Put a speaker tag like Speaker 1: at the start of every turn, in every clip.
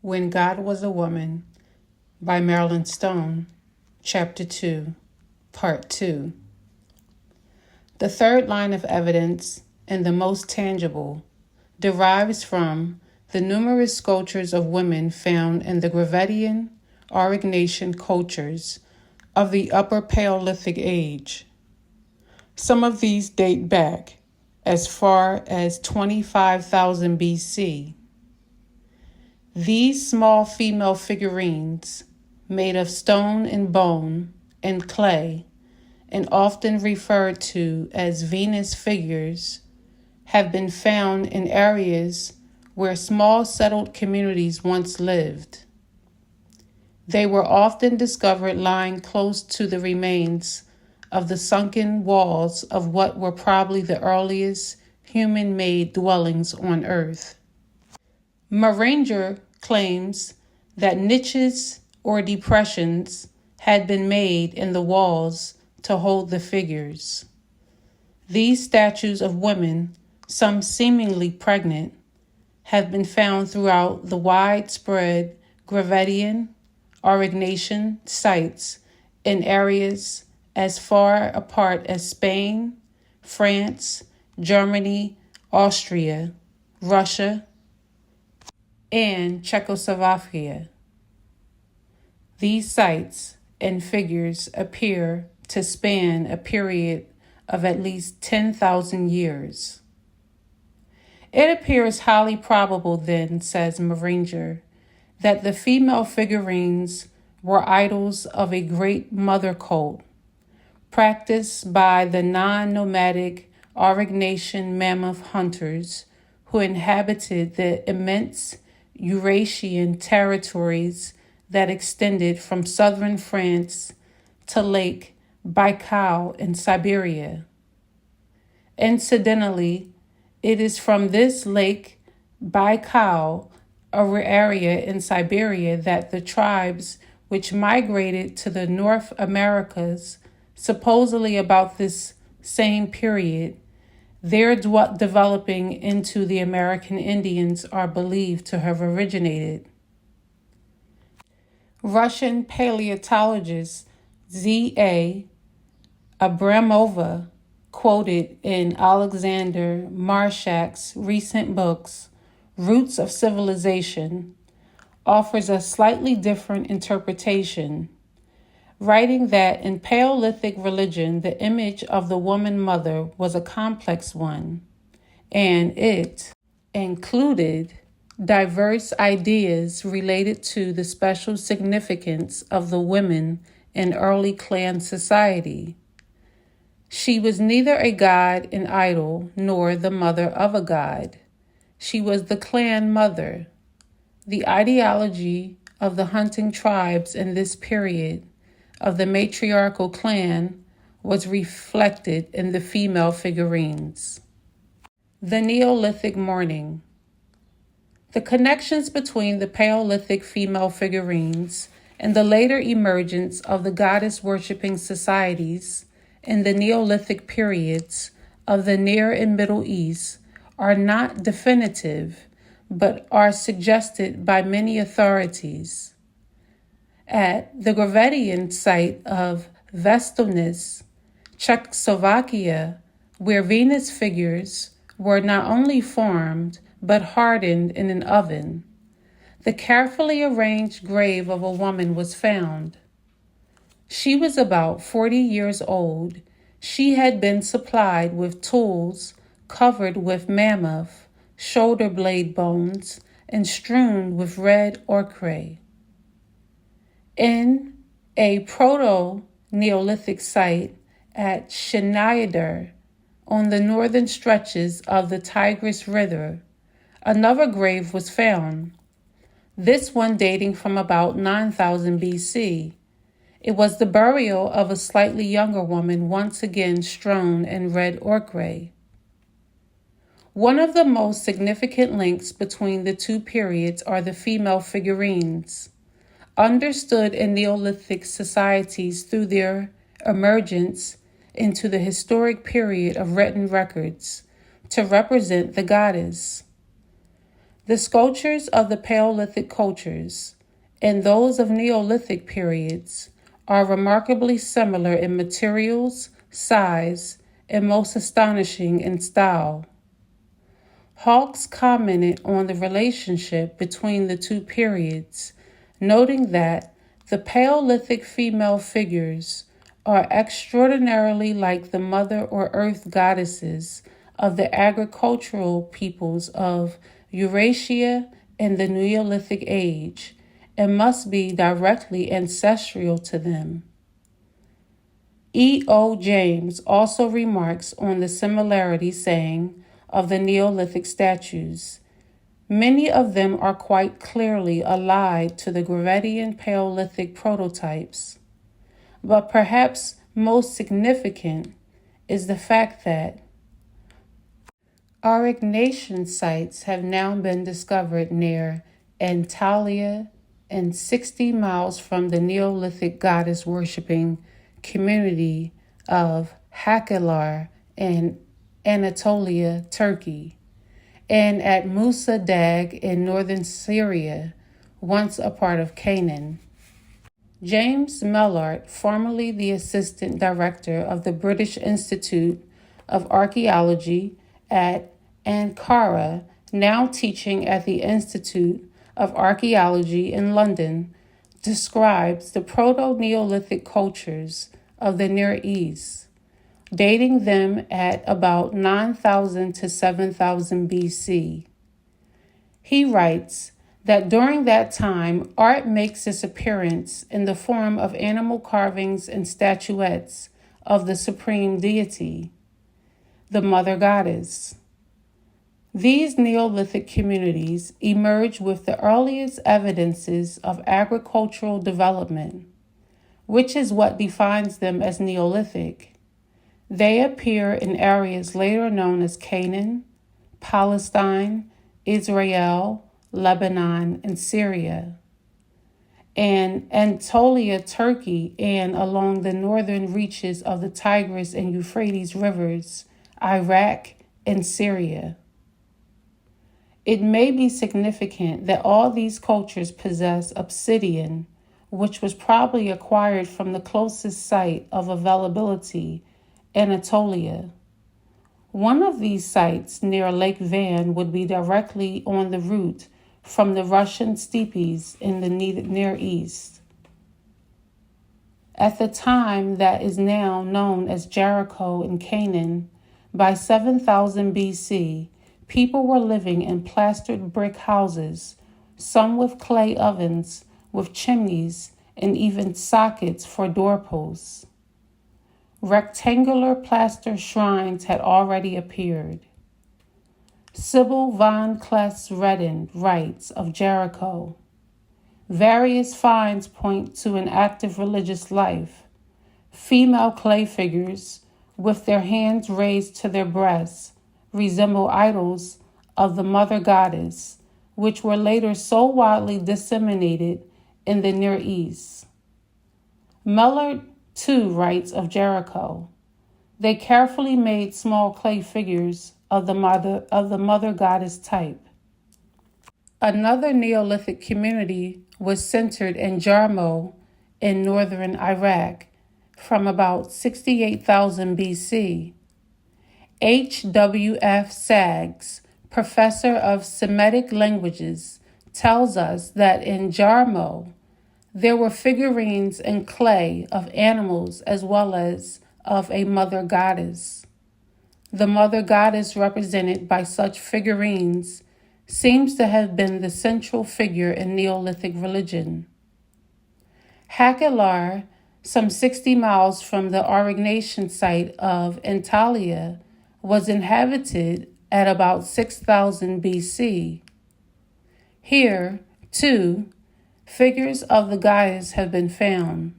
Speaker 1: When God Was a Woman by Marilyn Stone, Chapter 2, Part 2. The third line of evidence, and the most tangible, derives from the numerous sculptures of women found in the Gravettian, Aurignacian cultures of the Upper Paleolithic Age. Some of these date back as far as 25,000 BC. These small female figurines, made of stone and bone and clay, and often referred to as Venus figures, have been found in areas where small settled communities once lived. They were often discovered lying close to the remains of the sunken walls of what were probably the earliest human-made dwellings on Earth. Maringer claims that niches or depressions had been made in the walls to hold the figures. These statues of women, some seemingly pregnant, have been found throughout the widespread Gravettian, Aurignacian sites in areas as far apart as Spain, France, Germany, Austria, Russia, and Czechoslovakia. These sites and figures appear to span a period of at least 10,000 years. It appears highly probable then, says Maringer, that the female figurines were idols of a great mother cult practiced by the non-nomadic Aurignacian mammoth hunters who inhabited the immense Eurasian territories that extended from southern France to Lake Baikal in Siberia. Incidentally, it is from this Lake Baikal area in Siberia that the tribes which migrated to the North Americas, supposedly about this same period, their developing into the American Indians, are believed to have originated. Russian paleontologist Z.A. Abramova, quoted in Alexander Marshak's recent books, Roots of Civilization, offers a slightly different interpretation, writing that in Paleolithic religion, the image of the woman mother was a complex one, and it included diverse ideas related to the special significance of the women in early clan society. She was neither a god, an idol, nor the mother of a god. She was the clan mother. The ideology of the hunting tribes in this period of the matriarchal clan was reflected in the female figurines. The Neolithic mourning. The connections between the Paleolithic female figurines and the later emergence of the goddess-worshipping societies in the Neolithic periods of the Near and Middle East are not definitive, but are suggested by many authorities. At the Gravettian site of Vestonis, Czechoslovakia, where Venus figures were not only formed but hardened in an oven, the carefully arranged grave of a woman was found. She was about 40 years old. She had been supplied with tools covered with mammoth shoulder blade bones and strewn with red ochre. In a proto-Neolithic site at Schneider on the northern stretches of the Tigris River, another grave was found, this one dating from about 9,000 BC. It was the burial of a slightly younger woman, once again strewn in red ochre. One of the most significant links between the two periods are the female figurines, understood in Neolithic societies through their emergence into the historic period of written records to represent the goddess. The sculptures of the Paleolithic cultures and those of Neolithic periods are remarkably similar in materials, size, and most astonishing in style. Hawkes commented on the relationship between the two periods, noting that the Paleolithic female figures are extraordinarily like the mother or earth goddesses of the agricultural peoples of Eurasia in the Neolithic age, and must be directly ancestral to them. E. O. James also remarks on the similarity, saying, of the Neolithic statues, many of them are quite clearly allied to the Gravettian Paleolithic prototypes, but perhaps most significant is the fact that Aurignacian sites have now been discovered near Antalya and 60 miles from the Neolithic goddess-worshipping community of Hakelar in Anatolia, Turkey, and at Musa Dag in northern Syria, once a part of Canaan. James Mellart, formerly the assistant director of the British Institute of Archaeology at Ankara, now teaching at the Institute of Archaeology in London, describes the Proto-Neolithic cultures of the Near East, dating them at about 9,000 to 7,000 BC. He writes that during that time, art makes its appearance in the form of animal carvings and statuettes of the supreme deity, the Mother Goddess. These Neolithic communities emerge with the earliest evidences of agricultural development, which is what defines them as Neolithic. They appear in areas later known as Canaan, Palestine, Israel, Lebanon, and Syria, and Anatolia, Turkey, and along the northern reaches of the Tigris and Euphrates rivers, Iraq, and Syria. It may be significant that all these cultures possess obsidian, which was probably acquired from the closest site of availability, Anatolia. One of these sites near Lake Van would be directly on the route from the Russian steppes in the Near East. At the time that is now known as Jericho in Canaan, by 7,000 BC, people were living in plastered brick houses, some with clay ovens, with chimneys, and even sockets for doorposts. Rectangular plaster shrines had already appeared. Sybil von Kles-Redden writes of Jericho, various finds point to an active religious life. Female clay figures, with their hands raised to their breasts, resemble idols of the Mother Goddess, which were later so widely disseminated in the Near East. Mellart, too, writes of Jericho. They carefully made small clay figures of the Mother Goddess type. Another Neolithic community was centered in Jarmo in northern Iraq from about 68,000 BC. H.W.F. Saggs, professor of Semitic languages, tells us that in Jarmo, there were figurines in clay of animals as well as of a mother goddess. The mother goddess represented by such figurines seems to have been the central figure in Neolithic religion. Hakelar, some 60 miles from the Aurignacian site of Antalya, was inhabited at about 6,000 BC. Here, too, figures of the goddess have been found,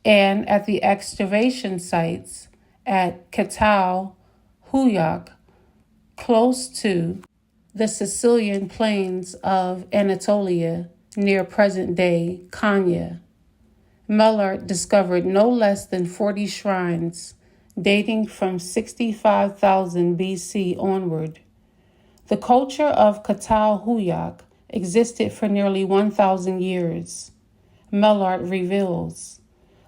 Speaker 1: and at the excavation sites at Katau, Huyak, close to the Sicilian plains of Anatolia near present-day Konya, Mellart discovered no less than 40 shrines dating from 65,000 BC onward. The culture of Catalhuyac existed for nearly 1,000 years. Mellard reveals.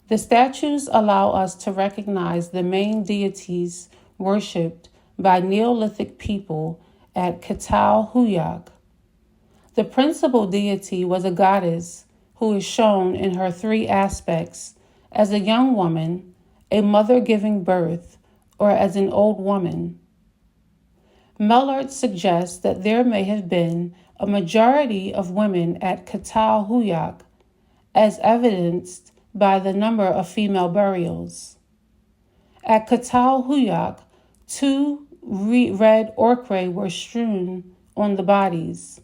Speaker 1: The statues allow us to recognize the main deities worshipped by Neolithic people at Catalhuyac. The principal deity was a goddess who is shown in her three aspects: as a young woman, a mother giving birth, or as an old woman. Mellard suggests that there may have been a majority of women at Catalhuyac, as evidenced by the number of female burials. At Catalhuyac, two red ochre were strewn on the bodies.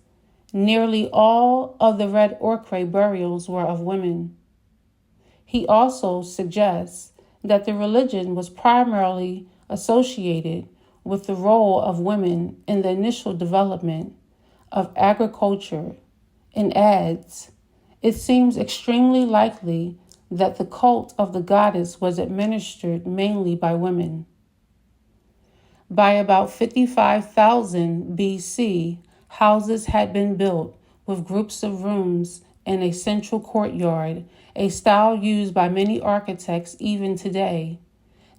Speaker 1: Nearly all of the red ochre burials were of women. He also suggests that the religion was primarily associated with the role of women in the initial development of agriculture, and adds, it seems extremely likely that the cult of the goddess was administered mainly by women. By about 55,000 BC, houses had been built with groups of rooms and a central courtyard, a style used by many architects even today.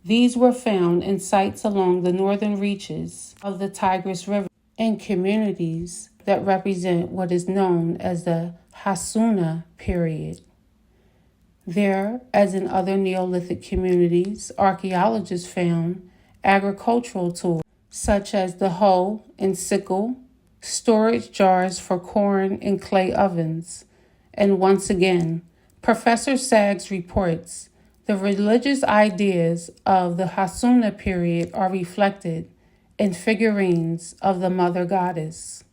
Speaker 1: These were found in sites along the northern reaches of the Tigris River in communities that represent what is known as the Hassuna period. There, as in other Neolithic communities, archaeologists found agricultural tools such as the hoe and sickle, storage jars for corn, and clay ovens. And once again, Professor Saggs reports the religious ideas of the Hassuna period are reflected in figurines of the mother goddess.